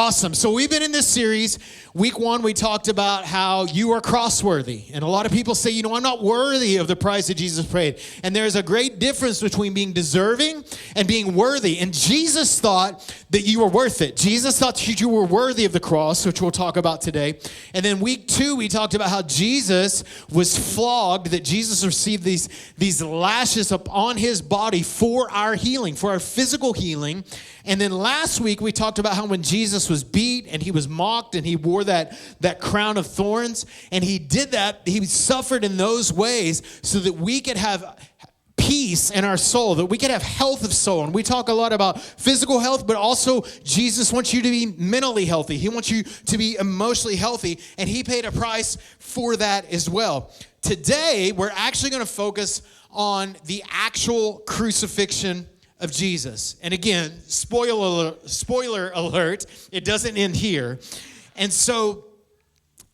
Awesome. So we've been in this series. Week 1, we talked about how you are cross-worthy. And a lot of people say, I'm not worthy of the price that Jesus paid. And there's a great difference between being deserving and being worthy. And Jesus thought that you were worth it. Jesus thought that you were worthy of the cross, which we'll talk about today. And then week 2, we talked about how Jesus was flogged, that Jesus received these lashes upon his body for our healing, for our physical healing. And then last week, we talked about how when Jesus was beat and he was mocked and he wore that crown of thorns, and he did that, he suffered in those ways so that we could have peace in our soul, that we could have health of soul. And we talk a lot about physical health, but also Jesus wants you to be mentally healthy. He wants you to be emotionally healthy, and he paid a price for that as well. Today, we're actually going to focus on the actual crucifixion of Jesus. And again, spoiler alert, it doesn't end here. And so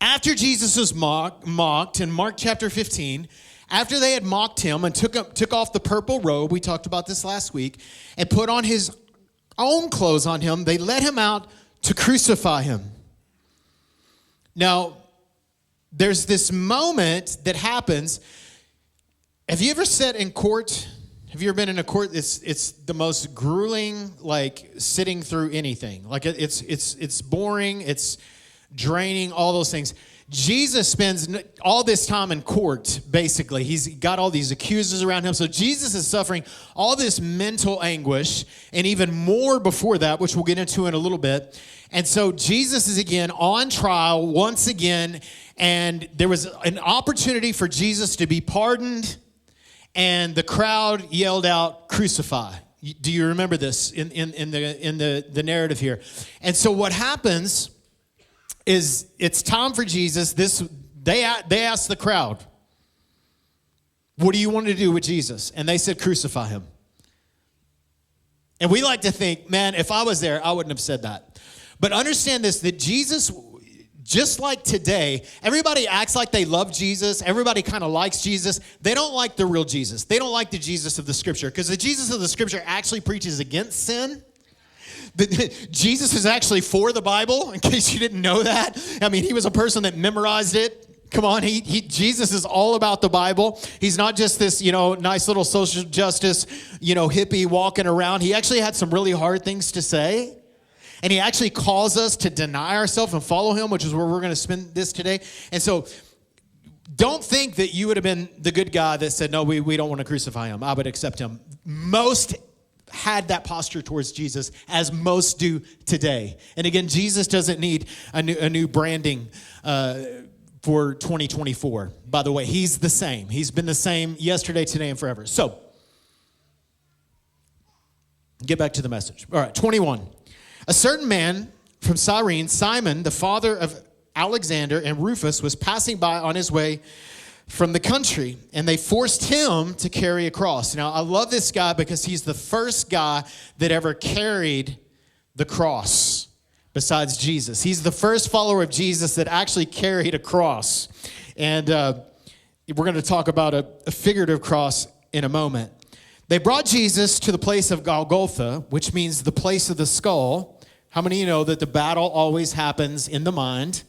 after Jesus was mocked in Mark chapter 15, after they had mocked him and took off the purple robe, we talked about this last week, and put on his own clothes on him, they led him out to crucify him. Now, there's this moment that happens. Have you ever sat in court? Have you ever been in a court? It's the most grueling, like sitting through anything. Like it's boring, it's draining, all those things. Jesus spends all this time in court, basically. He's got all these accusers around him. So Jesus is suffering all this mental anguish, and even more before that, which we'll get into in a little bit. And so Jesus is again on trial once again, and there was an opportunity for Jesus to be pardoned. And the crowd yelled out, "Crucify." Do you remember this in the narrative here? And so what happens is it's time for Jesus. They asked the crowd, "What do you want to do with Jesus?" And they said, "Crucify him." And we like to think, man, if I was there, I wouldn't have said that. But understand this, that Jesus, just like today, everybody acts like they love Jesus. Everybody kind of likes Jesus. They don't like the real Jesus. They don't like the Jesus of the Scripture, because the Jesus of the Scripture actually preaches against sin. Jesus is actually for the Bible, in case you didn't know that. I mean, he was a person that memorized it. Come on, Jesus is all about the Bible. He's not just this, nice little social justice, hippie walking around. He actually had some really hard things to say. And he actually calls us to deny ourselves and follow him, which is where we're going to spend this today. And so don't think that you would have been the good guy that said, "No, we don't want to crucify him. I would accept him." Most had that posture towards Jesus, as most do today. And again, Jesus doesn't need a new branding for 2024. By the way, he's the same. He's been the same yesterday, today, and forever. So get back to the message. All right, 21. A certain man from Cyrene, Simon, the father of Alexander and Rufus, was passing by on his way from the country, and they forced him to carry a cross. Now, I love this guy because he's the first guy that ever carried the cross besides Jesus. He's the first follower of Jesus that actually carried a cross. And we're going to talk about a figurative cross in a moment. They brought Jesus to the place of Golgotha, which means the place of the skull. How many of you know that the battle always happens in the mind?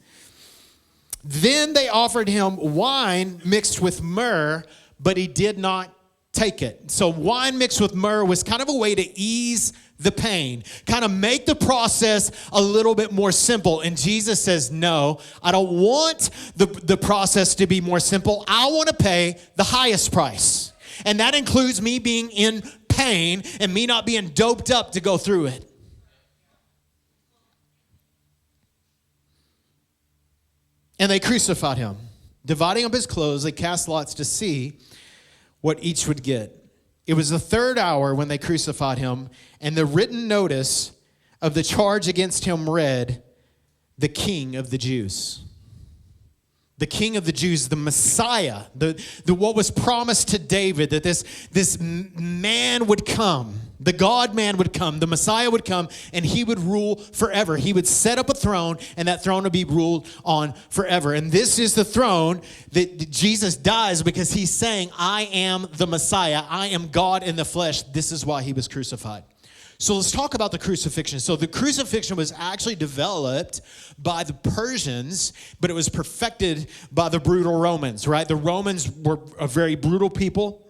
Then they offered him wine mixed with myrrh, but he did not take it. So wine mixed with myrrh was kind of a way to ease the pain, kind of make the process a little bit more simple. And Jesus says, "No, I don't want the process to be more simple. I want to pay the highest price. And that includes me being in pain and me not being doped up to go through it." And they crucified him. Dividing up his clothes, they cast lots to see what each would get. It was the 3rd hour when they crucified him, and the written notice of the charge against him read, "The King of the Jews." The King of the Jews, the Messiah, the what was promised to David, that this man would come, the God-man would come, the Messiah would come, and he would rule forever. He would set up a throne, and that throne would be ruled on forever. And this is the throne that Jesus dies because he's saying, "I am the Messiah. I am God in the flesh." This is why he was crucified. So let's talk about the crucifixion. So the crucifixion was actually developed by the Persians, but it was perfected by the brutal Romans, right? The Romans were a very brutal people,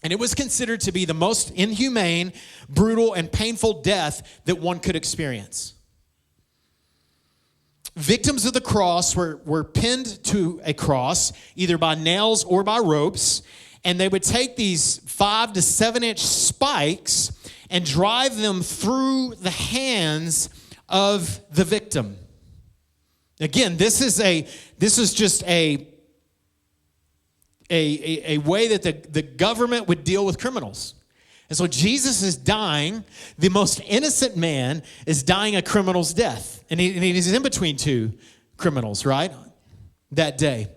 and it was considered to be the most inhumane, brutal, and painful death that one could experience. Victims of the cross were pinned to a cross, either by nails or by ropes, and they would take these 5 to 7 inch spikes and drive them through the hands of the victim. Again, this is just a way that the government would deal with criminals. And so Jesus is dying. The most innocent man is dying a criminal's death. And he's in between two criminals, right? That day.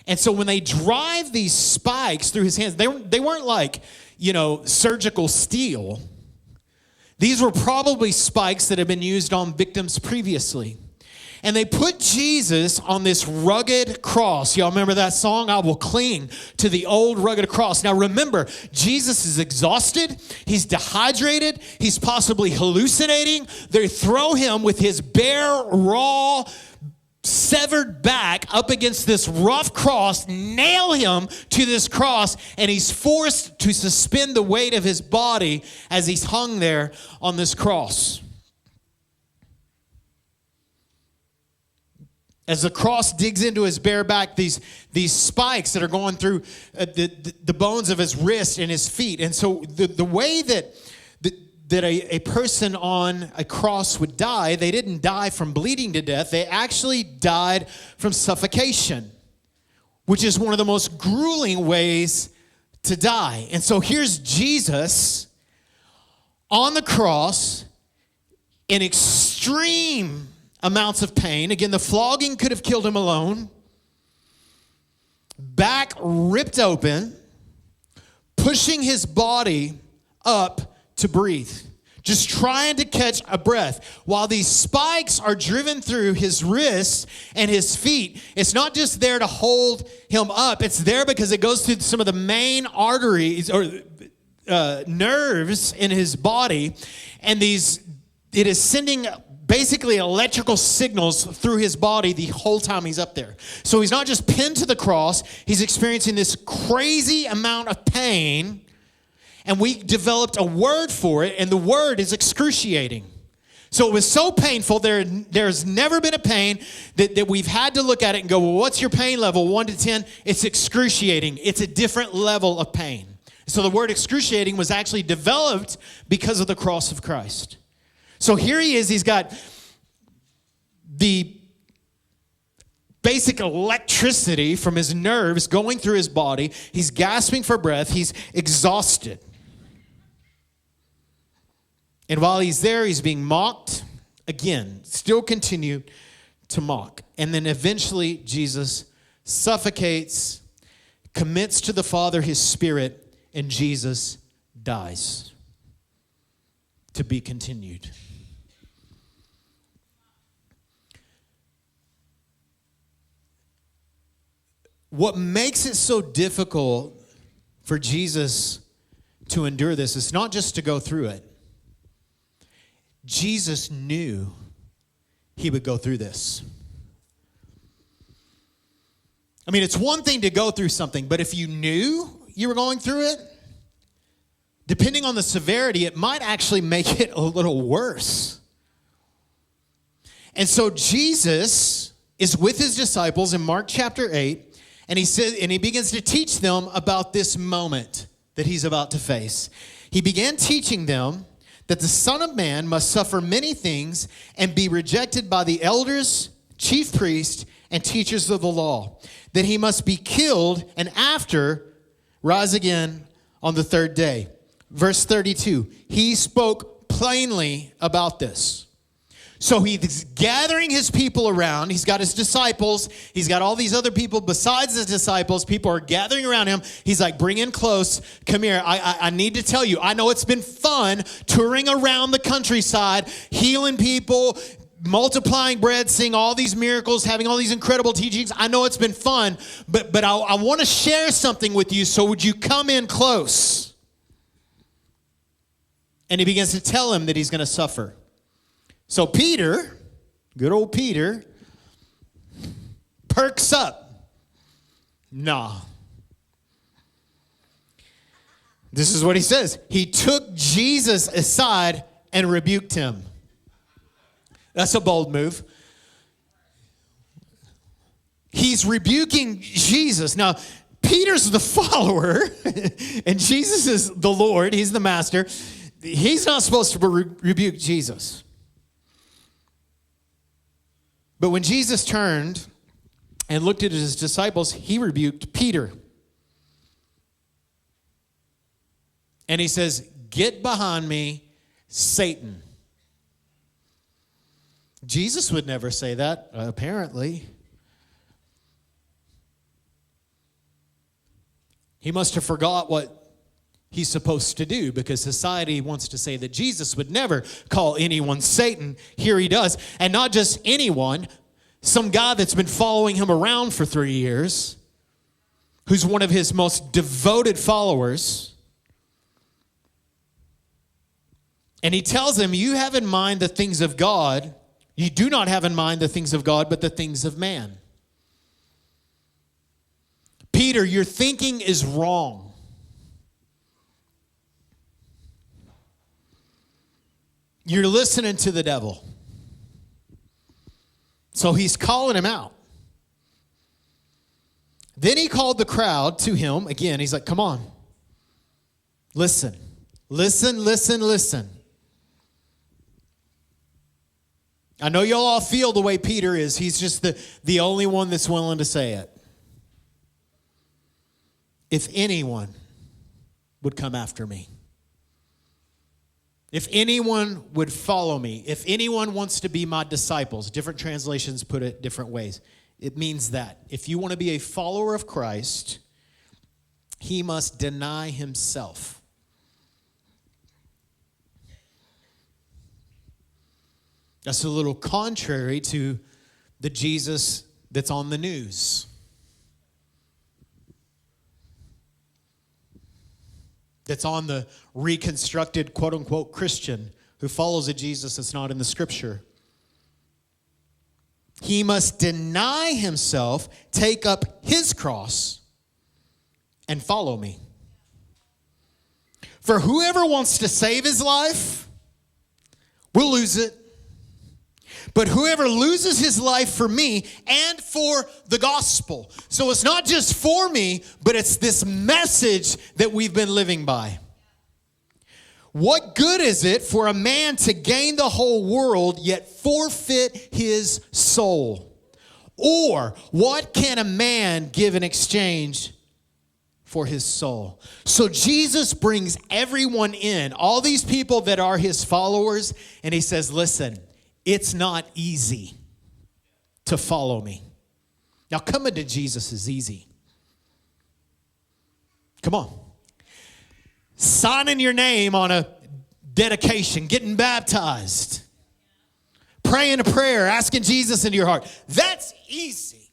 And so when they drive these spikes through his hands, they weren't like, surgical steel. These were probably spikes that had been used on victims previously. And they put Jesus on this rugged cross. Y'all remember that song? I will cling to the old rugged cross. Now remember, Jesus is exhausted. He's dehydrated. He's possibly hallucinating. They throw him with his bare, raw, severed back up against this rough cross, nail him to this cross, and he's forced to suspend the weight of his body as he's hung there on this cross. As the cross digs into his bare back, these spikes that are going through the bones of his wrist and his feet. And so the way that a person on a cross would die, they didn't die from bleeding to death. They actually died from suffocation, which is one of the most grueling ways to die. And so here's Jesus on the cross in extreme amounts of pain. Again, the flogging could have killed him alone. Back ripped open, pushing his body up to breathe, just trying to catch a breath. While these spikes are driven through his wrists and his feet, it's not just there to hold him up. It's there because it goes through some of the main arteries or nerves in his body, and it is sending basically electrical signals through his body the whole time he's up there. So he's not just pinned to the cross, he's experiencing this crazy amount of pain. And we developed a word for it, and the word is excruciating. So it was so painful, there's never been a pain that we've had to look at it and go, well, what's your pain level, 1 to 10? It's excruciating. It's a different level of pain. So the word excruciating was actually developed because of the cross of Christ. So here he is, he's got the basic electricity from his nerves going through his body. He's gasping for breath. He's exhausted. And while he's there, he's being mocked. Again, still continue to mock. And then eventually Jesus suffocates, commits to the Father his spirit, and Jesus dies. To be continued. What makes it so difficult for Jesus to endure this is not just to go through it. Jesus knew he would go through this. I mean, it's one thing to go through something, but if you knew you were going through it, depending on the severity, it might actually make it a little worse. And so Jesus is with his disciples in Mark chapter 8, and he begins to teach them about this moment that he's about to face. He began teaching them that the Son of Man must suffer many things and be rejected by the elders, chief priests, and teachers of the law, that he must be killed and after rise again on the third day. Verse 32, he spoke plainly about this. So he's gathering his people around. He's got his disciples. He's got all these other people besides his disciples. People are gathering around him. He's like, bring in close. Come here. I need to tell you. I know it's been fun touring around the countryside, healing people, multiplying bread, seeing all these miracles, having all these incredible teachings. I know it's been fun, but I want to share something with you. So would you come in close? And he begins to tell him that he's going to suffer. So Peter, good old Peter, perks up. Nah. This is what he says. He took Jesus aside and rebuked him. That's a bold move. He's rebuking Jesus. Now, Peter's the follower, and Jesus is the Lord. He's the master. He's not supposed to rebuke Jesus. But when Jesus turned and looked at his disciples, he rebuked Peter. And he says, "Get behind me, Satan." Jesus would never say that, apparently. He must have forgot what he's supposed to do, because society wants to say that Jesus would never call anyone Satan. Here he does. And not just anyone, some guy that's been following him around for 3 years, who's one of his most devoted followers. And he tells him, you have in mind the things of God. You do not have in mind the things of God, but the things of man. Peter, your thinking is wrong. You're listening to the devil. So he's calling him out. Then he called the crowd to him. Again, he's like, come on. Listen. Listen, listen, listen. I know y'all all feel the way Peter is. He's just the only one that's willing to say it. If anyone would come after me, if anyone would follow me, if anyone wants to be my disciples, different translations put it different ways. It means that if you want to be a follower of Christ, he must deny himself. That's a little contrary to the Jesus that's on the news. That's on the reconstructed, quote-unquote, Christian who follows a Jesus that's not in the Scripture. He must deny himself, take up his cross, and follow me. For whoever wants to save his life will lose it. But whoever loses his life for me and for the gospel. So it's not just for me, but it's this message that we've been living by. What good is it for a man to gain the whole world yet forfeit his soul? Or what can a man give in exchange for his soul? So Jesus brings everyone in, all these people that are his followers, and he says, listen, it's not easy to follow me. Now, coming to Jesus is easy. Come on. Signing your name on a dedication, getting baptized, praying a prayer, asking Jesus into your heart. That's easy.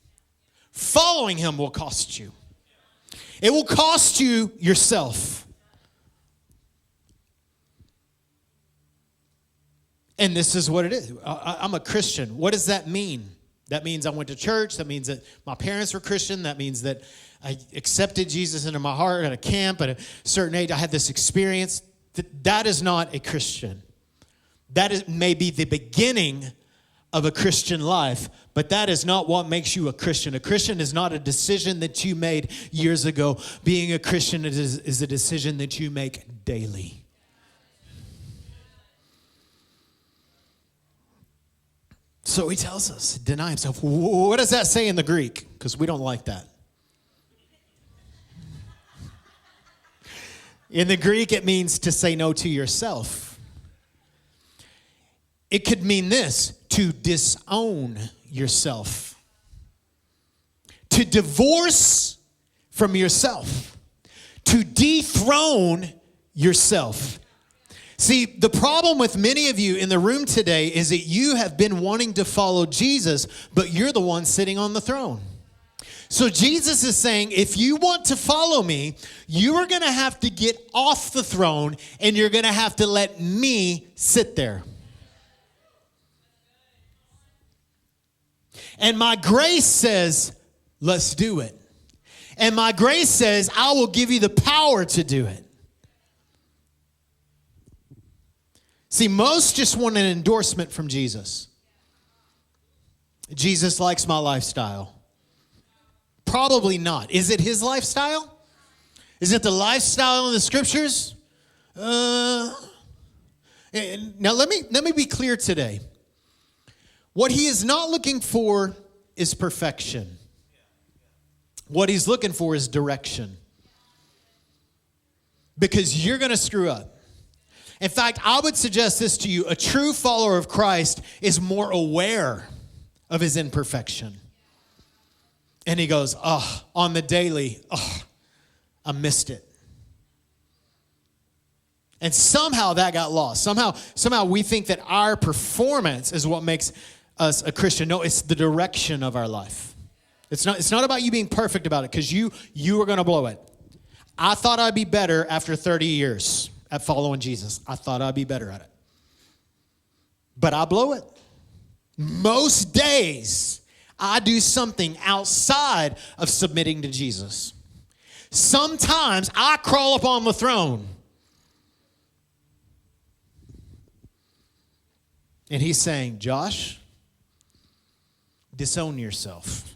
Following him will cost you. It will cost you yourself. And this is what it is. I'm a Christian. What does that mean? That means I went to church. That means that my parents were Christian. That means that I accepted Jesus into my heart at a camp at a certain age. I had this experience. That is not a Christian. That may be the beginning of a Christian life, but that is not what makes you a Christian. A Christian is not a decision that you made years ago. Being a Christian is a decision that you make daily. So he tells us, deny himself. What does that say in the Greek? Because we don't like that. In the Greek, it means to say no to yourself. It could mean this, to disown yourself. To divorce from yourself. To dethrone yourself. See, the problem with many of you in the room today is that you have been wanting to follow Jesus, but you're the one sitting on the throne. So Jesus is saying, if you want to follow me, you are going to have to get off the throne and you're going to have to let me sit there. And my grace says, let's do it. And my grace says, I will give you the power to do it. See, most just want an endorsement from Jesus. Jesus likes my lifestyle. Probably not. Is it his lifestyle? Is it the lifestyle in the scriptures? Now let me be clear today. What he is not looking for is perfection. What he's looking for is direction. Because you're going to screw up. In fact, I would suggest this to you. A true follower of Christ is more aware of his imperfection. And he goes, on the daily, I missed it. And somehow that got lost. Somehow we think that our performance is what makes us a Christian. No, it's the direction of our life. It's not about you being perfect about it, because you are going to blow it. I thought I'd be better after 30 years at following Jesus. I thought I'd be better at it. But I blow it. Most days, I do something outside of submitting to Jesus. Sometimes I crawl up on the throne. And he's saying, Josh, disown yourself.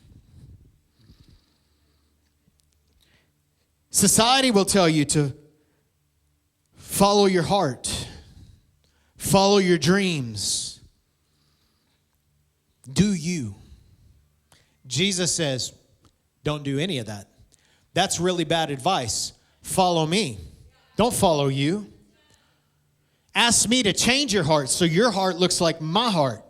Society will tell you to follow your heart, follow your dreams, do you. Jesus says, don't do any of that. That's really bad advice. Follow me. Don't follow you. Ask me to change your heart so your heart looks like my heart.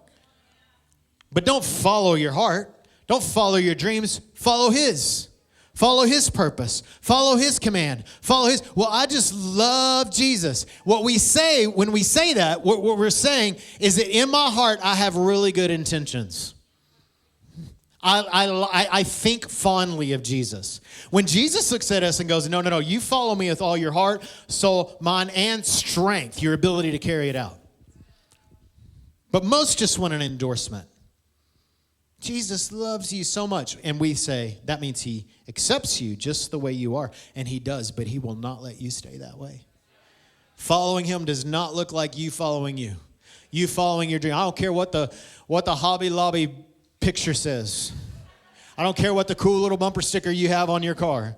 But don't follow your heart. Don't follow your dreams. Follow his. Follow his purpose. Follow his command. Follow his. Well, I just love Jesus. What we say when we say that, what we're saying is that in my heart, I have really good intentions. I think fondly of Jesus. When Jesus looks at us and goes, no, you follow me with all your heart, soul, mind, and strength, your ability to carry it out. But most just want an endorsement. Jesus loves you so much. And we say, that means he accepts you just the way you are. And he does, but he will not let you stay that way. Following him does not look like you following you. You following your dream. I don't care what the Hobby Lobby picture says. I don't care what the cool little bumper sticker you have on your car.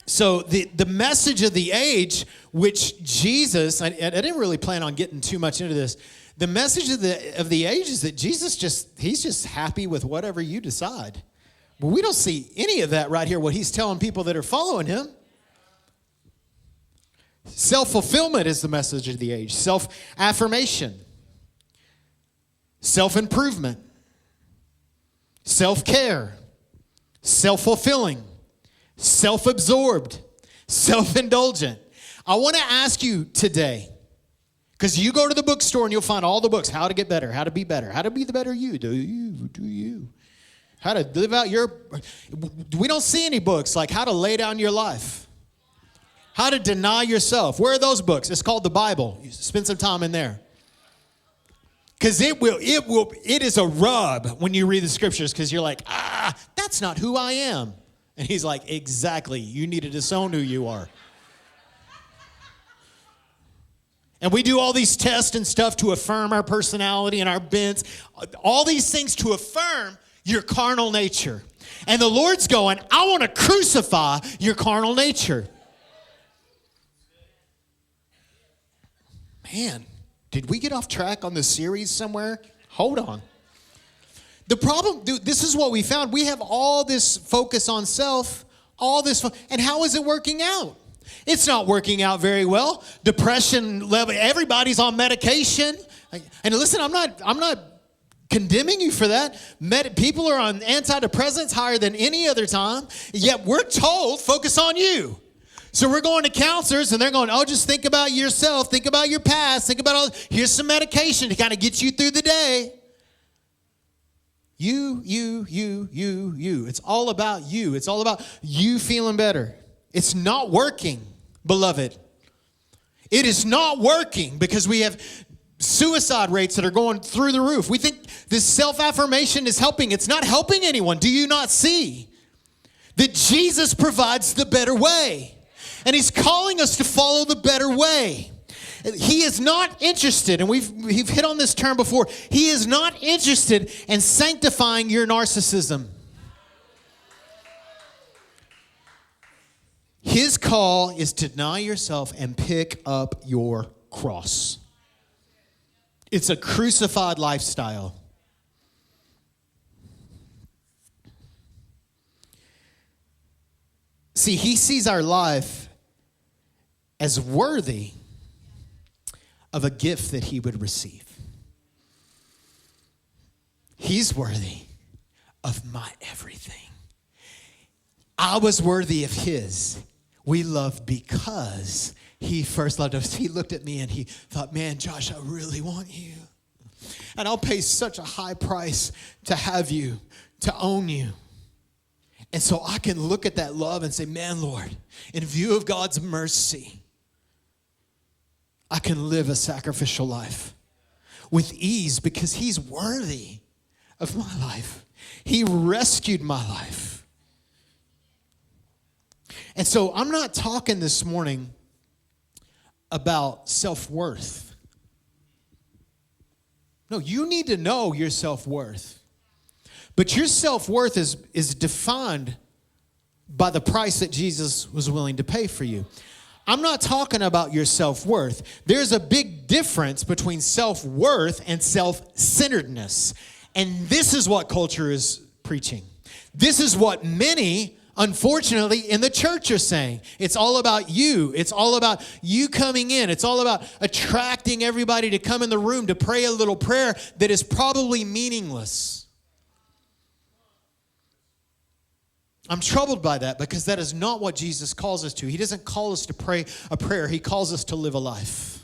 So the message of the age, which Jesus, I didn't really plan on getting too much into this. The message of the age is that Jesus he's just happy with whatever you decide. But we don't see any of that right here, what he's telling people that are following him. Self-fulfillment is the message of the age. Self-affirmation. Self-improvement. Self-care. Self-fulfilling. Self-absorbed. Self-indulgent. I want to ask you today, because you go to the bookstore and you'll find all the books, how to get better, how to be better, how to be the better you. Do you. How to live out we don't see any books like how to lay down your life. How to deny yourself. Where are those books? It's called the Bible. You spend some time in there. Because it is a rub when you read the scriptures, because you're like, that's not who I am. And he's like, exactly. You need to disown who you are. And we do all these tests and stuff to affirm our personality and our bents. All these things to affirm your carnal nature. And the Lord's going, I want to crucify your carnal nature. Man, did we get off track on the series somewhere? Hold on. The problem, this is what we found. We have all this focus on self, and how is it working out? It's not working out very well. Depression level, everybody's on medication. And listen, I'm not condemning you for that. People are on antidepressants higher than any other time, yet we're told, focus on you. So we're going to counselors, and they're going, just think about yourself, think about your past, here's some medication to kind of get you through the day. You. It's all about you. It's all about you feeling better. It's not working, beloved. It is not working because we have suicide rates that are going through the roof. We think this self-affirmation is helping. It's not helping anyone. Do you not see that Jesus provides the better way? And he's calling us to follow the better way. He is not interested, and we've hit on this term before, he is not interested in sanctifying your narcissism. His call is to deny yourself and pick up your cross. It's a crucified lifestyle. See, he sees our life as worthy of a gift that he would receive. He's worthy of my everything. I was worthy of his. We love because he first loved us. He looked at me and he thought, man, Josh, I really want you. And I'll pay such a high price to have you, to own you. And so I can look at that love and say, man, Lord, in view of God's mercy, I can live a sacrificial life with ease because he's worthy of my life. He rescued my life. And so I'm not talking this morning about self-worth. No, you need to know your self-worth. But your self-worth is defined by the price that Jesus was willing to pay for you. I'm not talking about your self-worth. There's a big difference between self-worth and self-centeredness. And this is what culture is preaching. This is what many, unfortunately, in the church are saying. It's all about you. It's all about you coming in. It's all about attracting everybody to come in the room to pray a little prayer that is probably meaningless. I'm troubled by that because that is not what Jesus calls us to. He doesn't call us to pray a prayer. He calls us to live a life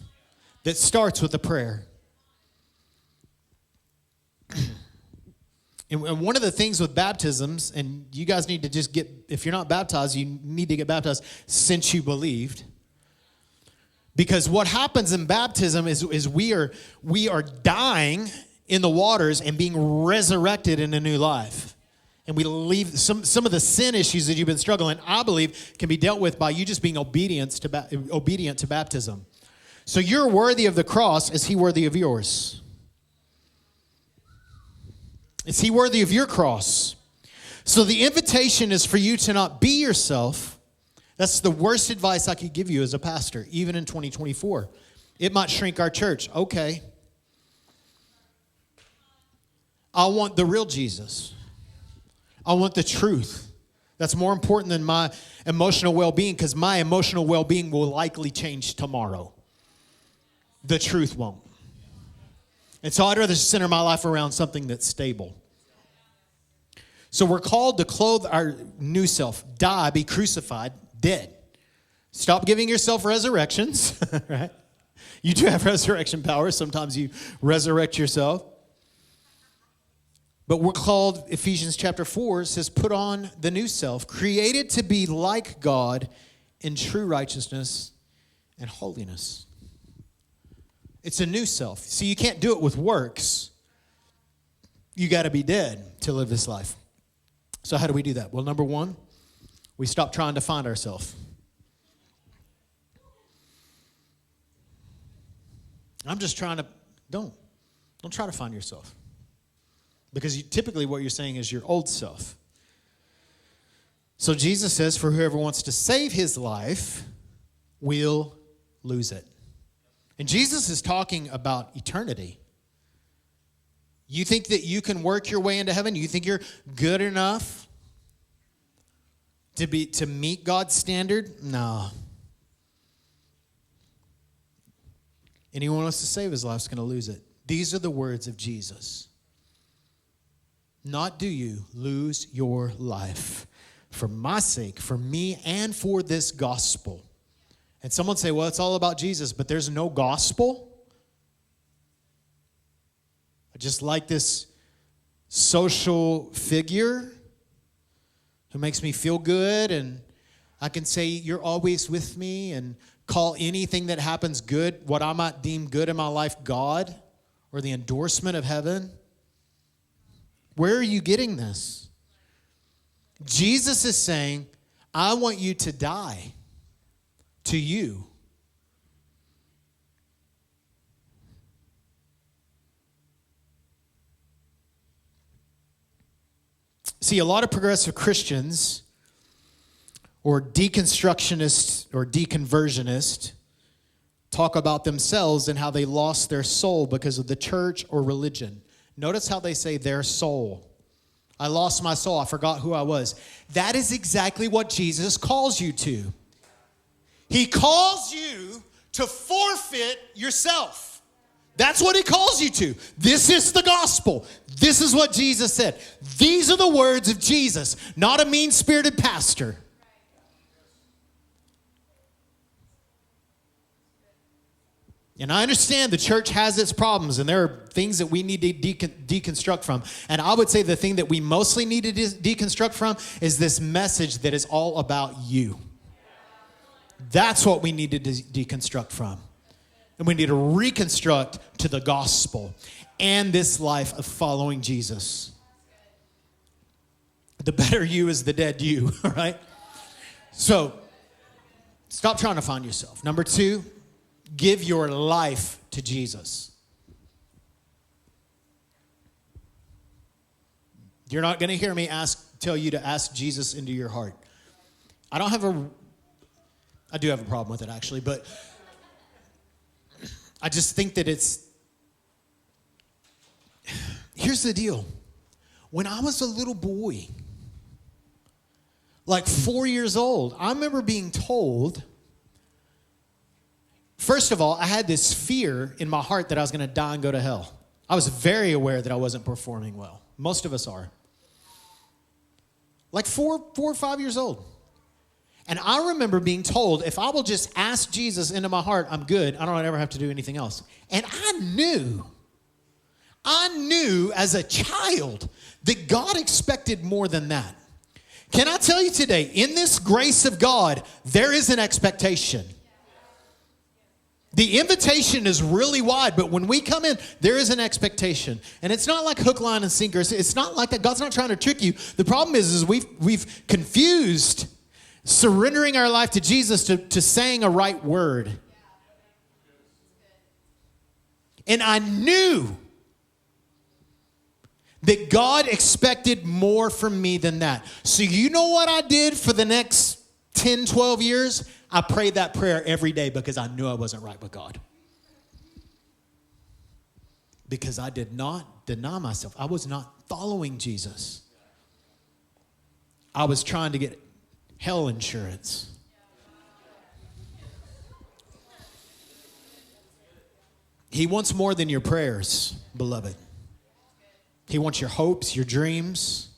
that starts with a prayer. And one of the things with baptisms, and you guys need to just if you're not baptized, you need to get baptized since you believed. Because what happens in baptism is we are dying in the waters and being resurrected in a new life. And we leave some of the sin issues that you've been struggling, I believe, can be dealt with by you just being obedient to baptism. So you're worthy of the cross. Is he worthy of yours? Is he worthy of your cross? So the invitation is for you to not be yourself. That's the worst advice I could give you as a pastor, even in 2024. It might shrink our church. Okay. I want the real Jesus. I want the truth. That's more important than my emotional well-being because my emotional well-being will likely change tomorrow. The truth won't. And so I'd rather center my life around something that's stable. So we're called to clothe our new self, die, be crucified, dead. Stop giving yourself resurrections, right? You do have resurrection power. Sometimes you resurrect yourself. But we're called, Ephesians chapter 4 says, put on the new self, created to be like God in true righteousness and holiness. It's a new self. See, you can't do it with works. You got to be dead to live this life. So how do we do that? Well, number one, we stop trying to find ourselves. I'm just trying to, don't try to find yourself. Because typically what you're saying is your old self. So Jesus says, for whoever wants to save his life will lose it. And Jesus is talking about eternity. You think that you can work your way into heaven? You think you're good enough to meet God's standard? No. Anyone who wants to save his life is going to lose it. These are the words of Jesus. Not do you lose your life for my sake, for me, and for this gospel. And someone say, well, it's all about Jesus, but there's no gospel. I just like this social figure who makes me feel good, and I can say you're always with me and call anything that happens good, what I might deem good in my life, God, or the endorsement of heaven. Where are you getting this? Jesus is saying, I want you to die to you. See, a lot of progressive Christians or deconstructionists or deconversionists talk about themselves and how they lost their soul because of the church or religion. Notice how they say their soul. I lost my soul. I forgot who I was. That is exactly what Jesus calls you to. He calls you to forfeit yourself. That's what he calls you to. This is the gospel. This is what Jesus said. These are the words of Jesus, not a mean-spirited pastor. And I understand the church has its problems, and there are things that we need to deconstruct from. And I would say the thing that we mostly need to deconstruct from is this message that is all about you. That's what we need to deconstruct from. And we need to reconstruct to the gospel and this life of following Jesus. The better you is the dead you, all right? So, stop trying to find yourself. Number 2, give your life to Jesus. You're not going to hear me tell you to ask Jesus into your heart. I do have a problem with it actually, but I just think that here's the deal. When I was a little boy, like 4 years old, I remember being told, first of all, I had this fear in my heart that I was going to die and go to hell. I was very aware that I wasn't performing well. Most of us are. Like 4 or 5 years old. And I remember being told, if I will just ask Jesus into my heart, I'm good. I don't ever have to do anything else. And I knew as a child that God expected more than that. Can I tell you today, in this grace of God, there is an expectation. The invitation is really wide, but when we come in, there is an expectation. And it's not like hook, line, and sinker. It's not like that. God's not trying to trick you. The problem is we've confused surrendering our life to Jesus to saying a right word. And I knew that God expected more from me than that. So you know what I did for the next 10, 12 years? I prayed that prayer every day because I knew I wasn't right with God. Because I did not deny myself. I was not following Jesus. I was trying to get hell insurance. He wants more than your prayers, beloved. He wants your hopes, your dreams,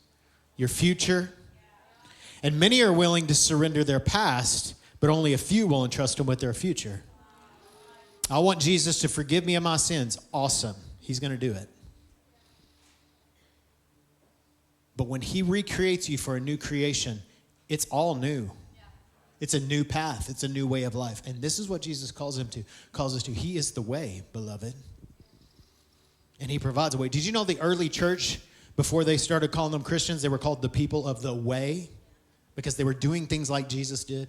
your future. And many are willing to surrender their past, but only a few will entrust him with their future. I want Jesus to forgive me of my sins. Awesome. He's going to do it. But when he recreates you for a new creation, it's all new. It's a new path. It's a new way of life. And this is what Jesus calls us to. He is the way, beloved. And he provides a way. Did you know the early church, before they started calling them Christians, they were called the people of the way? Because they were doing things like Jesus did.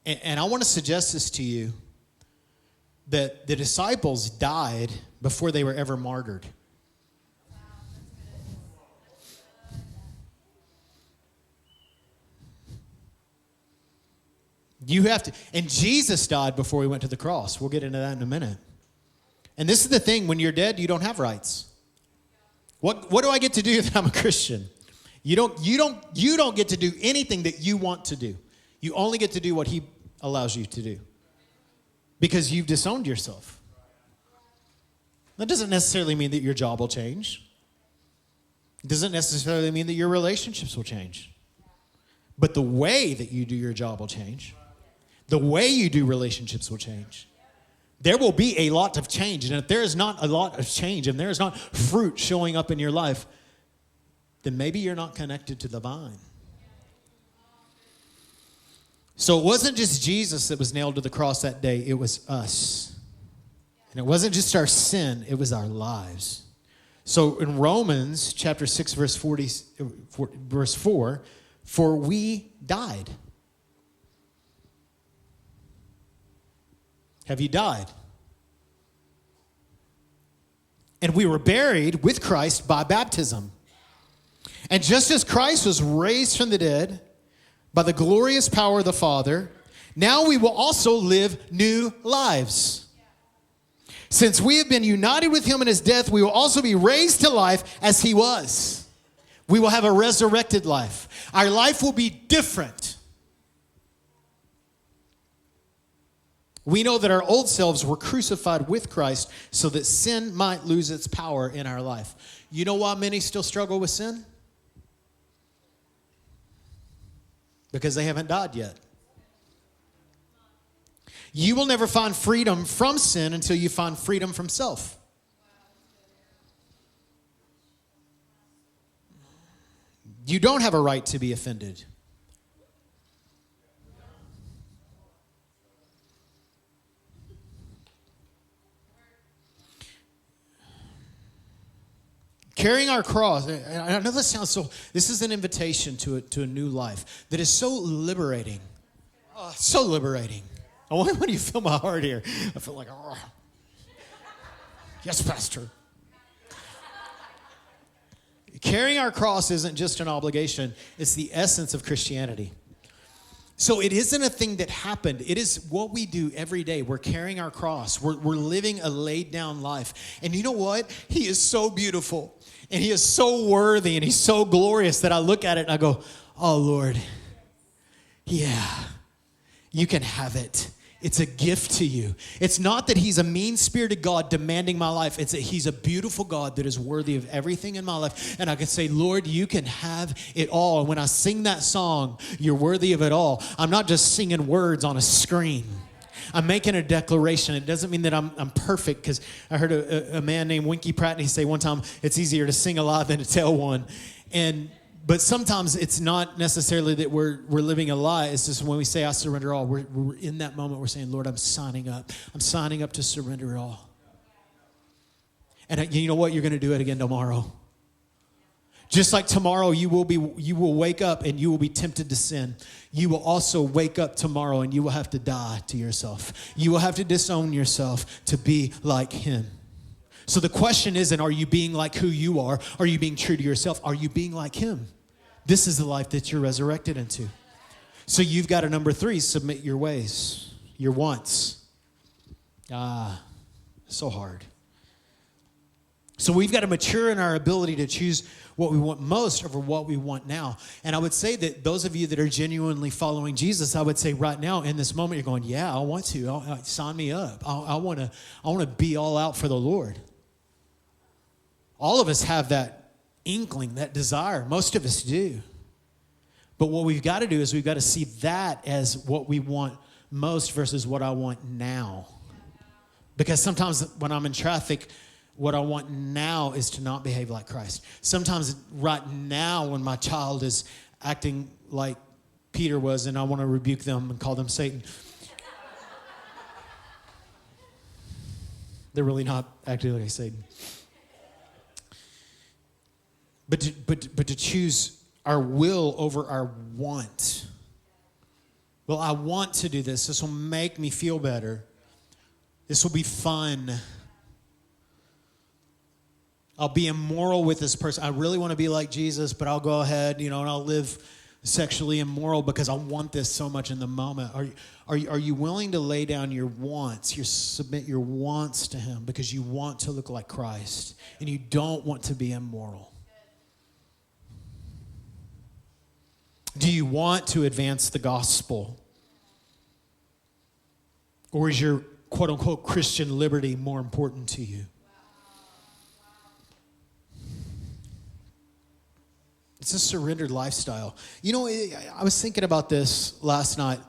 And I want to suggest this to you, that the disciples died before they were ever martyred. You have to, and Jesus died before he went to the cross. We'll get into that in a minute. And this is the thing, when you're dead, you don't have rights. What do I get to do if I'm a Christian? You don't get to do anything that you want to do. You only get to do what he allows you to do. Because you've disowned yourself. That doesn't necessarily mean that your job will change. It doesn't necessarily mean that your relationships will change. But the way that you do your job will change. The way you do relationships will change. there will be a lot of change. And if there is not a lot of change and there is not fruit showing up in your life, then maybe you're not connected to the vine. So it wasn't just Jesus that was nailed to the cross that day. It was us. And it wasn't just our sin. It was our lives. So in Romans chapter 6, verse 4, for we died. Have you died? And we were buried with Christ by baptism. And just as Christ was raised from the dead by the glorious power of the Father, now we will also live new lives. Since we have been united with him in his death, we will also be raised to life as he was. We will have a resurrected life. Our life will be different. We know that our old selves were crucified with Christ so that sin might lose its power in our life. You know why many still struggle with sin? Because they haven't died yet. You will never find freedom from sin until you find freedom from self. You don't have a right to be offended. Carrying our cross, I know this sounds so, this is an invitation to a new life that is so liberating. Oh, so liberating. I wonder when you feel my heart here. I feel like, oh. Yes, Pastor. Carrying our cross isn't just an obligation, it's the essence of Christianity. So it isn't a thing that happened. It is what we do every day. We're carrying our cross. We're living a laid down life. And you know what? He is so beautiful. And he is so worthy. And he's so glorious that I look at it and I go, oh, Lord, yeah, you can have it. It's a gift to you. It's not that he's a mean-spirited God demanding my life. It's that he's a beautiful God that is worthy of everything in my life. And I can say, Lord, you can have it all. And when I sing that song, you're worthy of it all, I'm not just singing words on a screen. I'm making a declaration. It doesn't mean that I'm perfect, because I heard a man named Winky Pratney say one time, it's easier to sing a lie than to tell one. But sometimes it's not necessarily that we're living a lie. It's just when we say, I surrender all, we're in that moment, we're saying, Lord, I'm signing up. I'm signing up to surrender it all. And you know what? You're going to do it again tomorrow. Just like tomorrow you will wake up and you will be tempted to sin. You will also wake up tomorrow and you will have to die to yourself. You will have to disown yourself to be like him. So the question isn't, are you being like who you are? Are you being true to yourself? Are you being like him? This is the life that you're resurrected into. So you've got a number 3, submit your ways, your wants. So hard. So we've got to mature in our ability to choose what we want most over what we want now. And I would say that those of you that are genuinely following Jesus, I would say right now in this moment, you're going, yeah, I want to. Sign me up. I want to be all out for the Lord. All of us have that inkling, that desire. Most of us do. But what we've got to do is we've got to see that as what we want most versus what I want now. Because sometimes when I'm in traffic, what I want now is to not behave like Christ. Sometimes right now when my child is acting like Peter was and I want to rebuke them and call them Satan. They're really not acting like Satan. But to choose our will over our want. Well, I want to do this. This will make me feel better. This will be fun. I'll be immoral with this person. I really want to be like Jesus, but I'll go ahead, and I'll live sexually immoral because I want this so much in the moment. Are you willing to lay down your wants, submit your wants to him because you want to look like Christ and you don't want to be immoral? Do you want to advance the gospel? Or is your quote-unquote Christian liberty more important to you? It's a surrendered lifestyle. I was thinking about this last night.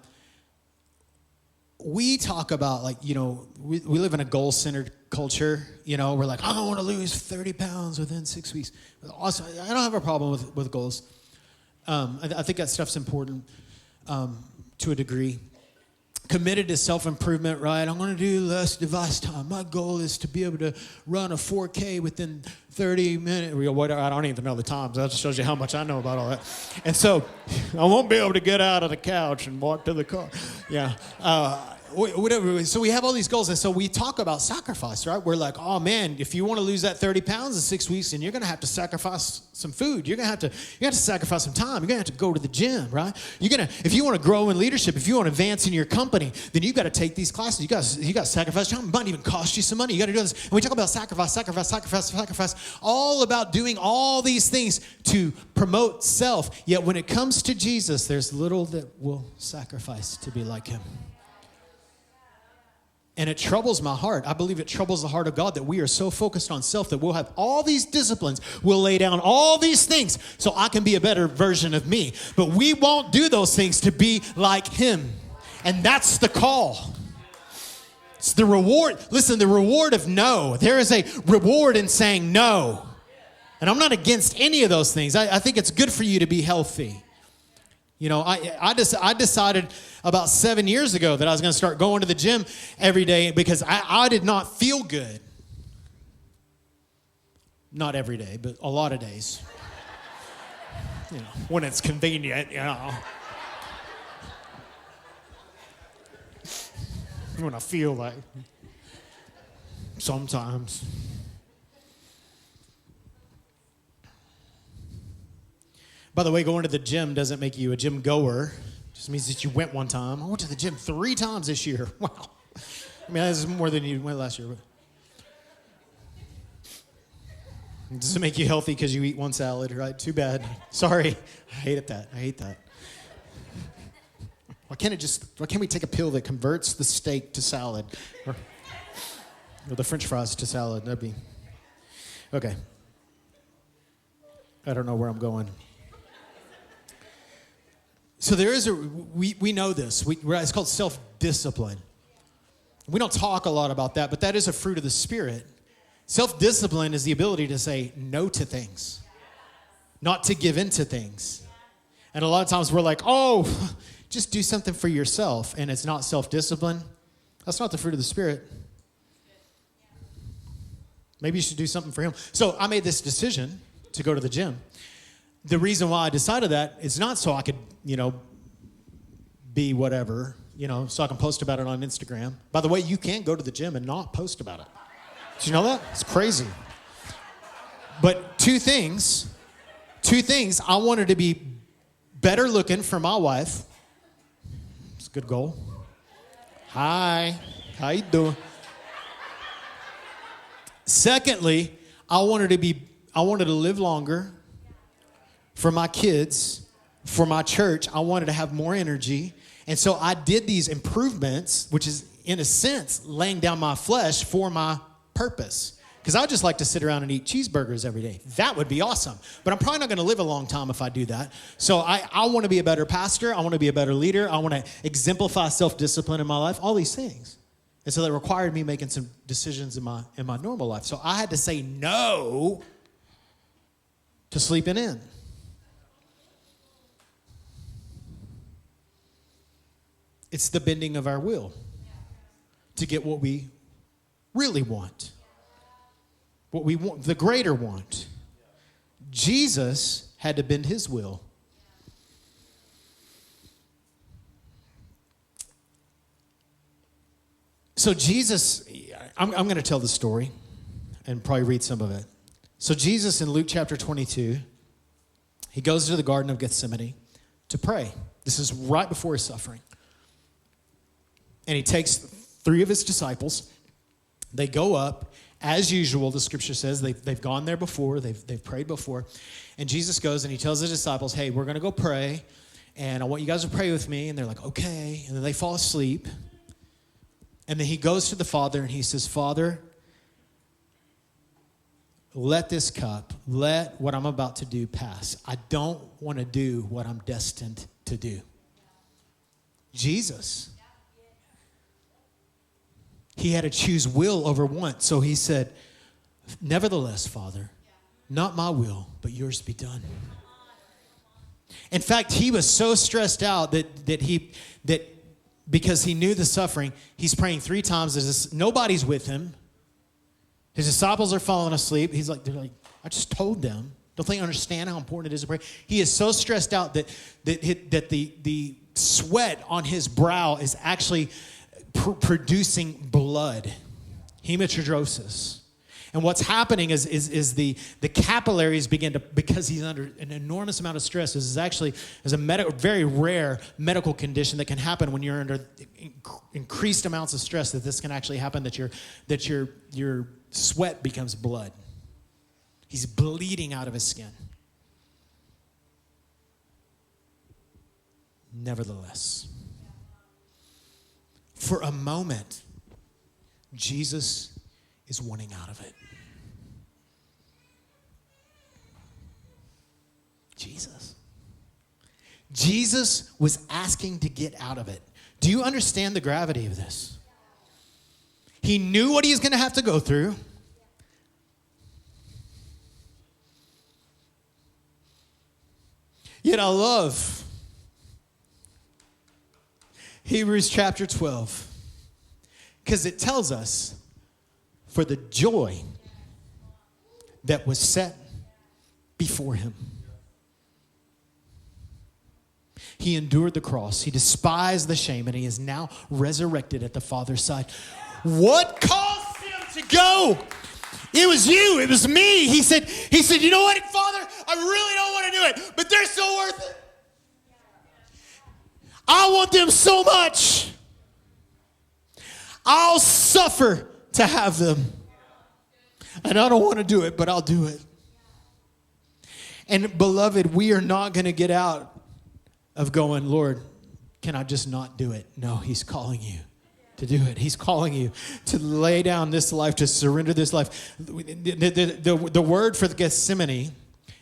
we talk about, like, we live in a goal-centered culture. We're like, I want to lose 30 pounds within 6 weeks. Also, I don't have a problem with goals. I think that stuff's important to a degree. Committed to self-improvement, right? I'm going to do less device time. My goal is to be able to run a 4K within 30 minutes. I don't even know the times. That just shows you how much I know about all that. And so I won't be able to get out of the couch and walk to the car. Yeah. Whatever. So we have all these goals, and so we talk about sacrifice, right? We're like, oh man, if you want to lose that 30 pounds in 6 weeks, then you're going to have to sacrifice some food. You're going to have to sacrifice some time. You're going to have to go to the gym, right? If you want to grow in leadership, if you want to advance in your company, then you've got to take these classes. You got to sacrifice time. It might even cost you some money. You got to do this. And we talk about sacrifice, all about doing all these things to promote self. Yet when it comes to Jesus, there's little that will sacrifice to be like him. And it troubles my heart. I believe it troubles the heart of God that we are so focused on self that we'll have all these disciplines. We'll lay down all these things so I can be a better version of me. But we won't do those things to be like him. And that's the call. It's the reward. Listen, the reward of no. There is a reward in saying no. And I'm not against any of those things. I think it's good for you to be healthy. I decided about 7 years ago that I was going to start going to the gym every day because I did not feel good. Not every day, but a lot of days. When it's convenient, When I feel like sometimes. By the way, going to the gym doesn't make you a gym goer. It just means that you went one time. I went to the gym 3 times this year. Wow. I mean, this is more than you went last year. But it doesn't make you healthy because you eat one salad, right? Too bad. Sorry. I hate that. Why can't we take a pill that converts the steak to salad? Or the French fries to salad? That'd be... Okay. I don't know where I'm going. So there is we know this. It's called self-discipline. We don't talk a lot about that, but that is a fruit of the Spirit. Self-discipline is the ability to say no to things, not to give in to things. And a lot of times we're like, oh, just do something for yourself, and it's not self-discipline. That's not the fruit of the Spirit. Maybe you should do something for him. So I made this decision to go to the gym. The reason why I decided that is not so I could, be whatever, so I can post about it on Instagram. By the way, you can't go to the gym and not post about it. Did you know that? It's crazy. But two things. I wanted to be better looking for my wife. It's a good goal. Hi. How you doing? Secondly, I wanted to live longer. For my kids, for my church, I wanted to have more energy. And so I did these improvements, which is, in a sense, laying down my flesh for my purpose. Because I just like to sit around and eat cheeseburgers every day. That would be awesome. But I'm probably not going to live a long time if I do that. So I want to be a better pastor. I want to be a better leader. I want to exemplify self-discipline in my life, all these things. And so that required me making some decisions in my normal life. So I had to say no to sleeping in. It's the bending of our will to get what we really want. What we want, the greater want. Jesus had to bend his will. So Jesus, I'm going to tell the story and probably read some of it. So Jesus in Luke chapter 22, he goes to the Garden of Gethsemane to pray. This is right before his suffering. And he takes 3 of his disciples. They go up. As usual, the scripture says, they've gone there before. They've prayed before. And Jesus goes and he tells the disciples, hey, we're going to go pray. And I want you guys to pray with me. And they're like, okay. And then they fall asleep. And then he goes to the Father and he says, Father, let this cup, let what I'm about to do pass. I don't want to do what I'm destined to do. Jesus. He had to choose will over want. So he said, nevertheless, Father, not my will, but yours be done. In fact, he was so stressed out that because he knew the suffering, he's praying 3 times. Nobody's with him. His disciples are falling asleep. They're like, I just told them. Don't they understand how important it is to pray? He is so stressed out that the sweat on his brow is actually producing blood, hematidrosis. And what's happening is the capillaries begin to, because he's under an enormous amount of stress. This is actually a very rare medical condition that can happen when you're under increased amounts of stress. That this can actually happen. That your sweat becomes blood. He's bleeding out of his skin. Nevertheless, for a moment, Jesus is wanting out of it. Jesus was asking to get out of it. Do you understand the gravity of this? He knew what he was going to have to go through. Yet I love Hebrews chapter 12, because it tells us, for the joy that was set before him, he endured the cross. He despised the shame, and he is now resurrected at the Father's side. What caused him to go? It was you. It was me. He said, you know what, Father? I really don't want to do it, but they're so worth it. I want them so much. I'll suffer to have them. And I don't want to do it, but I'll do it. And beloved, we are not going to get out of going, Lord, can I just not do it? No, he's calling you to do it. He's calling you to lay down this life, to surrender this life. The word for the Gethsemane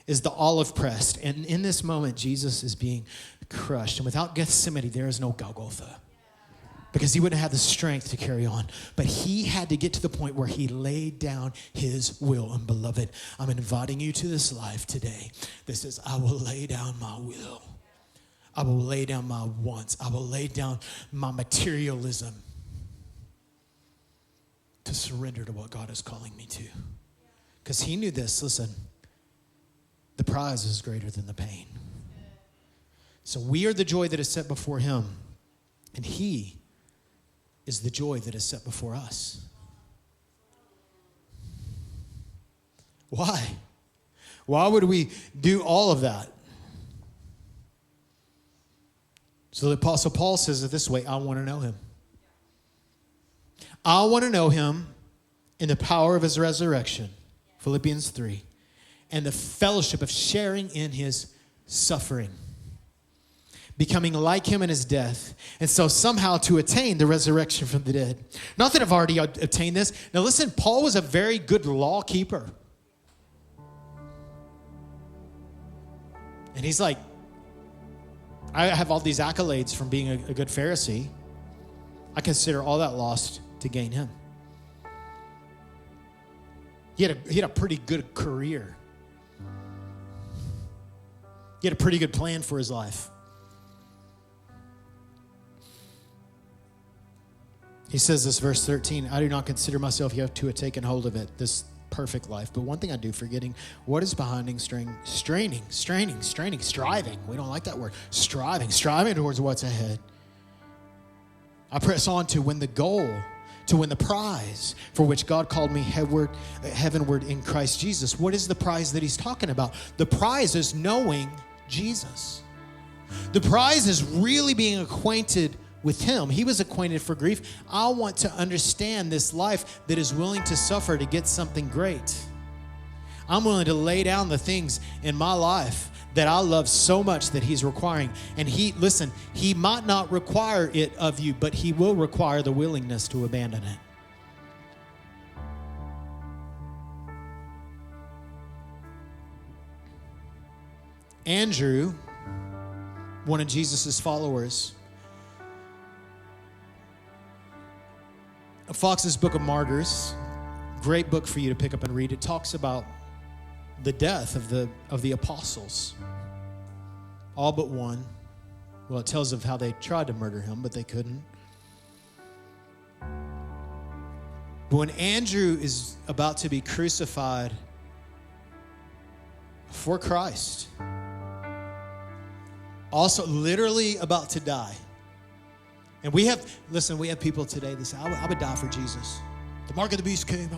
is the olive press. And in this moment, Jesus is being crushed. And without Gethsemane, there is no Golgotha, because he wouldn't have the strength to carry on. But he had to get to the point where he laid down his will. And beloved, I'm inviting you to this life today. This is, I will lay down my will. I will lay down my wants. I will lay down my materialism to surrender to what God is calling me to. Because he knew this. Listen, the prize is greater than the pain. So we are the joy that is set before him, and he is the joy that is set before us. Why? Why would we do all of that? So the Apostle Paul says it this way, I want to know him. I want to know him in the power of his resurrection, Philippians 3, and the fellowship of sharing in his suffering, becoming like him in his death, and so somehow to attain the resurrection from the dead. Not that I've already obtained this. Now listen, Paul was a very good law keeper. And he's like, I have all these accolades from being a good Pharisee. I consider all that lost to gain him. He had a pretty good career. He had a pretty good plan for his life. He says this, verse 13, I do not consider myself yet to have taken hold of it, this perfect life. But one thing I do, forgetting what is behind, straining. We don't like that word. Striving towards what's ahead. I press on to win the prize for which God called me heavenward in Christ Jesus. What is the prize that he's talking about? The prize is knowing Jesus. The prize is really being acquainted with him. He was acquainted for grief. I want to understand this life that is willing to suffer to get something great. I'm willing to lay down the things in my life that I love so much that he's requiring. And he might not require it of you, but he will require the willingness to abandon it. Andrew, one of Jesus' followers, Fox's Book of Martyrs, great book for you to pick up and read. It talks about the death of the apostles, all but one. Well, it tells of how they tried to murder him, but they couldn't. But when Andrew is about to be crucified for Christ, also literally about to die. And we have people today that say, I would die for Jesus. The mark of the beast came,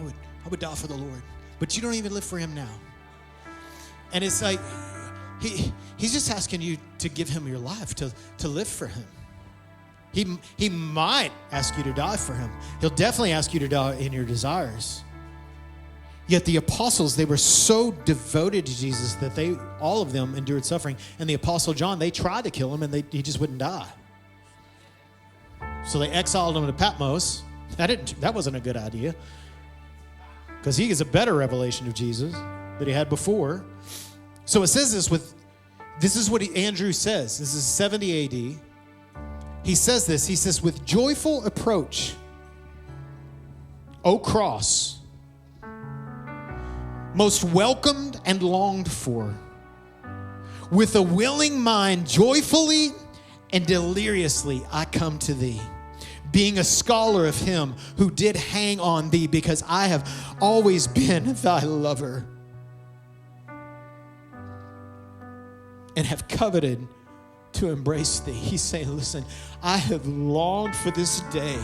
I would die for the Lord. But you don't even live for him now. And it's like, he's just asking you to give him your life, to live for him. He might ask you to die for him. He'll definitely ask you to die in your desires. Yet the apostles, they were so devoted to Jesus that all of them endured suffering. And the apostle John, they tried to kill him and he just wouldn't die. So they exiled him to Patmos. That wasn't a good idea, because he is a better revelation of Jesus that he had before. So it says this is what Andrew says. This is 70 AD. He says this. He says, with joyful approach, O cross, most welcomed and longed for, with a willing mind, joyfully and deliriously I come to thee, being a scholar of him who did hang on thee, because I have always been thy lover, and have coveted to embrace thee. He's saying, listen, I have longed for this day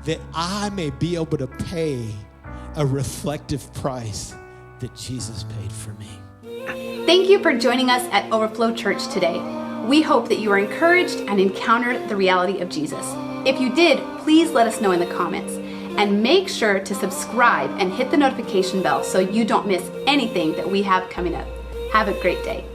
that I may be able to pay a reflective price that Jesus paid for me. Thank you for joining us at Overflow Church today. We hope that you are encouraged and encountered the reality of Jesus. If you did, please let us know in the comments. And make sure to subscribe and hit the notification bell so you don't miss anything that we have coming up. Have a great day.